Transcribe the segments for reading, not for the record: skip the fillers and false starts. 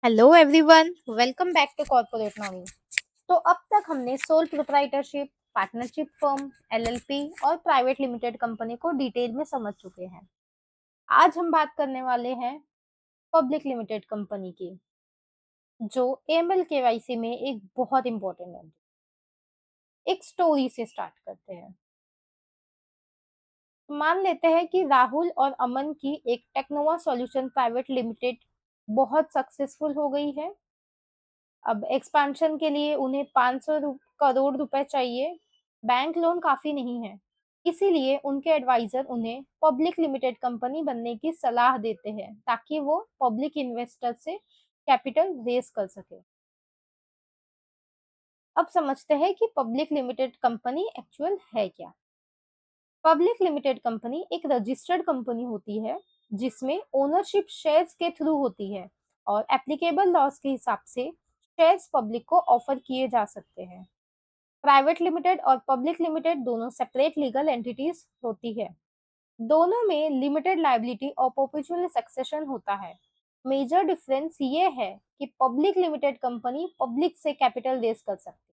Hello everyone, welcome back to corporate knowledge. तो अब तक हमने sole proprietorship, partnership firm, LLP और प्राइवेट लिमिटेड कंपनी को डिटेल में समझ चुके हैं। आज हम बात करने वाले हैं पब्लिक लिमिटेड कंपनी की, जो एएमएल केवाईसी में एक बहुत इंपॉर्टेंट है। एक स्टोरी से स्टार्ट करते हैं। मान लेते हैं कि राहुल और अमन की एक टेक्नोवा सॉल्यूशन प्राइवेट लिमिटेड बहुत सक्सेसफुल हो गई है। अब एक्सपेंशन के लिए उन्हें 500 करोड़ रुपए चाहिए। बैंक लोन काफ़ी नहीं है। इसीलिए उनके एडवाइज़र उन्हें पब्लिक लिमिटेड कंपनी बनने की सलाह देते हैं, ताकि वो पब्लिक इन्वेस्टर से कैपिटल रेज़ कर सकें। अब समझते हैं कि पब्लिक लिमिटेड कंपनी एक्चुअल है क्या? पब्लिक लिमिटेड कंपनी एक रजिस्टर्ड कंपनी होती है, जिसमें ओनरशिप शेयर्स के थ्रू होती है और एप्लीकेबल लॉज के हिसाब से शेयर्स पब्लिक को ऑफर किए जा सकते हैं। प्राइवेट लिमिटेड और पब्लिक लिमिटेड दोनों सेपरेट लीगल एंटिटीज होती है। दोनों में लिमिटेड लायबिलिटी और परपेचुअल सक्सेशन होता है। मेजर डिफरेंस ये है कि पब्लिक लिमिटेड कंपनी पब्लिक से कैपिटल रेज कर सकती है।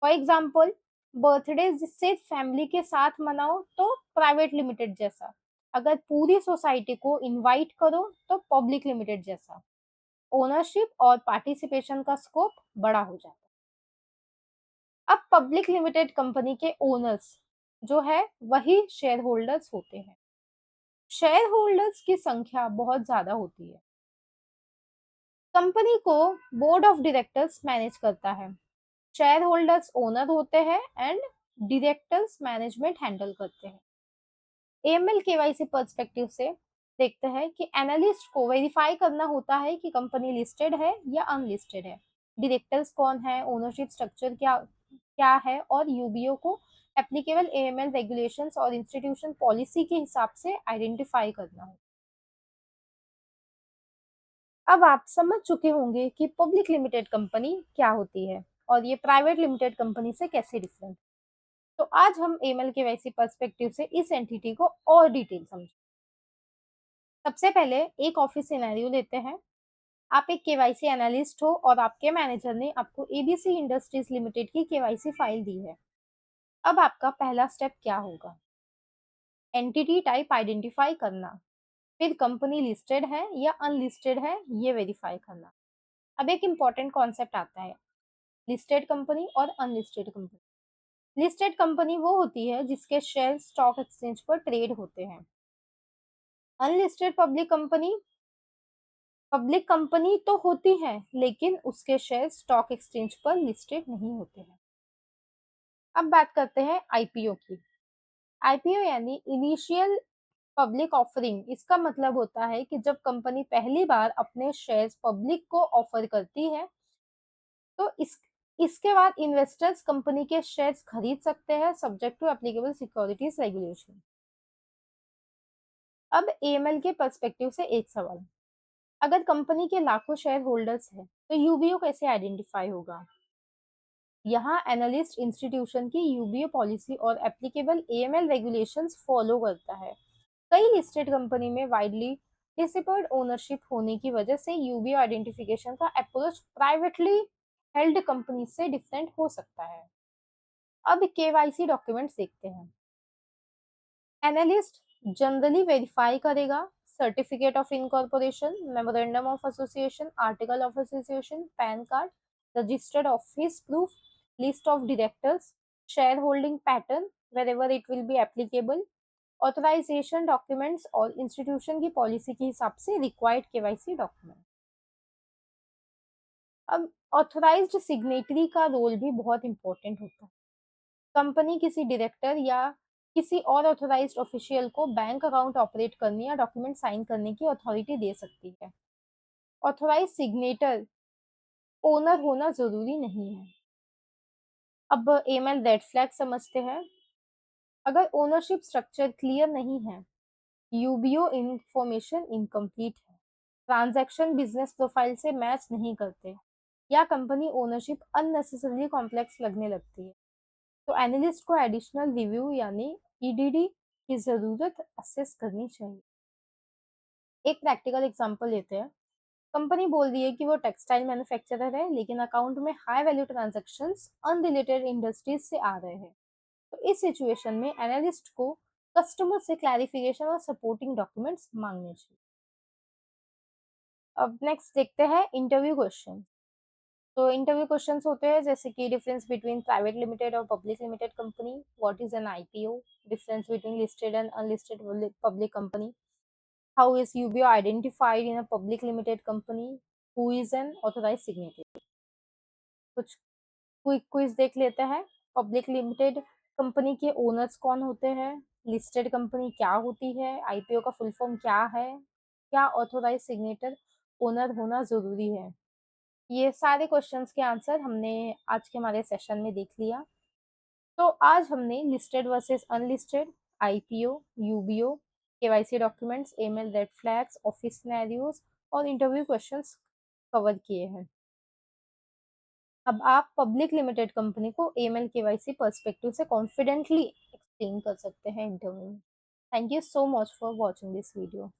फॉर एग्जाम्पल, बर्थडे सिर्फ फैमिली के साथ मनाओ तो प्राइवेट लिमिटेड जैसा, अगर पूरी सोसाइटी को इनवाइट करो तो पब्लिक लिमिटेड जैसा। ओनरशिप और पार्टिसिपेशन का स्कोप बड़ा हो जाता है। अब पब्लिक लिमिटेड कंपनी के ओनर्स जो है वही शेयर होल्डर्स होते हैं। शेयर होल्डर्स की संख्या बहुत ज्यादा होती है। कंपनी को बोर्ड ऑफ डायरेक्टर्स मैनेज करता है। शेयर होल्डर्स ओनर होते हैं एंड डायरेक्टर्स मैनेजमेंट हैंडल करते हैं। एएमएल केवाईसी पर्सपेक्टिव से देखते हैं कि एनालिस्ट को वेरीफाई करना होता है कि कंपनी लिस्टेड है या अनलिस्टेड है, डायरेक्टर्स कौन है, ओनरशिप स्ट्रक्चर क्या क्या है और यूबीओ को एप्लीकेबल एएमएल रेगुलेशंस और इंस्टीट्यूशन पॉलिसी के हिसाब से आइडेंटिफाई करना हो। अब आप समझ चुके होंगे कि पब्लिक लिमिटेड कंपनी क्या होती है और ये प्राइवेट लिमिटेड कंपनी से कैसे डिफरेंट। तो आज हम एएमएल केवाईसी पर्सपेक्टिव से इस एंटिटी को और डिटेल समझें। सबसे पहले एक ऑफिस सिनेरियो लेते हैं। आप एक केवाईसी एनालिस्ट हो और आपके मैनेजर ने आपको एबीसी इंडस्ट्रीज लिमिटेड की केवाईसी फाइल दी है। अब आपका पहला स्टेप क्या होगा? एंटिटी टाइप आइडेंटिफाई करना, फिर कंपनी लिस्टेड है या अनलिस्टेड है ये वेरीफाई करना। अब एक इम्पॉर्टेंट कॉन्सेप्ट आता है, लिस्टेड कंपनी और अनलिस्टेड कंपनी। लिस्टेड कंपनी वो होती है जिसके शेयर स्टॉक एक्सचेंज पर ट्रेड होते हैं। अनलिस्टेड पब्लिक कंपनी तो होती है, लेकिन उसके शेयर स्टॉक एक्सचेंज पर लिस्टेड नहीं होते हैं। अब बात करते हैं आईपीओ की। आईपीओ यानी इनिशियल पब्लिक ऑफरिंग। इसका मतलब होता है कि जब कंपनी पहली बार अपने शेयर्स पब्लिक को ऑफर करती है, तो इसके बाद इन्वेस्टर्स कंपनी के शेयर्स खरीद सकते हैं subject to applicable securities regulation. अब एएमएल के पर्सपेक्टिव से एक सवाल, अगर कंपनी के लाखों शेयर होल्डर्स हैं तो यूबीओ कैसे आइडेंटिफाई होगा? यहाँ एनालिस्ट इंस्टीट्यूशन की यूबीओ पॉलिसी और एप्लीकेबल एएमएल रेगुलेशंस फॉलो करता है। कई लिस्टेड कंपनी में वाइडली डिसिपर्ड ओनरशिप होने की वजह से यूबीओ आइडेंटिफिकेशन का अप्रोच प्राइवेटली हेल्ड कंपनी से डिफरेंट हो सकता है। अब केवाईसी डॉक्यूमेंट्स देखते हैं। एनालिस्ट जनरली वेरीफाई करेगा certificate of incorporation, memorandum of association, article of association, pan card, registered office proof, list of directors, share holding pattern wherever it will be applicable, authorization documents और institution की policy के हिसाब से required KYC document. अब authorized signatory का role भी बहुत important होता है। कंपनी किसी डायरेक्टर या किसी और ऑथराइज्ड ऑफिशियल को बैंक अकाउंट ऑपरेट करने या डॉक्यूमेंट साइन करने की अथॉरिटी दे सकती है। ऑथराइज सिग्नेटर ओनर होना जरूरी नहीं है। अब एमएल रेड फ्लैग समझते हैं। अगर ओनरशिप स्ट्रक्चर क्लियर नहीं है, यूबीओ इंफॉर्मेशन इनकम्प्लीट है, ट्रांजैक्शन बिजनेस प्रोफाइल से मैच नहीं करते, या कंपनी ओनरशिप अननेसेसरली कॉम्प्लेक्स लगने लगती है, तो एनालिस्ट को एडिशनल रिव्यू यानी ईडीडी की जरूरत असेस करनी चाहिए। एक प्रैक्टिकल एग्जांपल लेते हैं। कंपनी बोल रही है कि वो टेक्सटाइल मैन्युफैक्चरर है, लेकिन अकाउंट में high value transactions unrelated industries से आ रहे हैं। तो इस सिचुएशन में एनालिस्ट को कस्टमर से क्लैरिफिकेशन और सपोर्टिंग डॉक्यूमेंट्स मांगने चाहिए। अब नेक्स्ट देखते हैं इंटरव्यू क्वेश्चन। तो इंटरव्यू क्वेश्चंस होते हैं जैसे कि डिफरेंस बिटवीन प्राइवेट लिमिटेड और public limited company, what is an IPO, difference between listed and unlisted public company, how is UBO identified in a public limited company, who is an authorised signatory. कुछ quick quiz देख लेते हैं। Public limited company के owners कौन होते हैं, listed company क्या होती है, आईपीओ का फुल फॉर्म क्या है, क्या ऑथोराइज सिग्नेटर ओनर होना जरूरी है। ये सारे क्वेश्चंस के आंसर हमने आज के हमारे सेशन में देख लिया। तो आज हमने listed versus unlisted, IPO, UBO, KYC documents, email red flags, office scenarios और इंटरव्यू क्वेश्चंस कवर किए हैं। अब आप पब्लिक लिमिटेड कंपनी को एएमएल केवाईसी पर्सपेक्टिव से कॉन्फिडेंटली एक्सप्लेन कर सकते हैं इंटरव्यू में। Thank you so much for watching this video.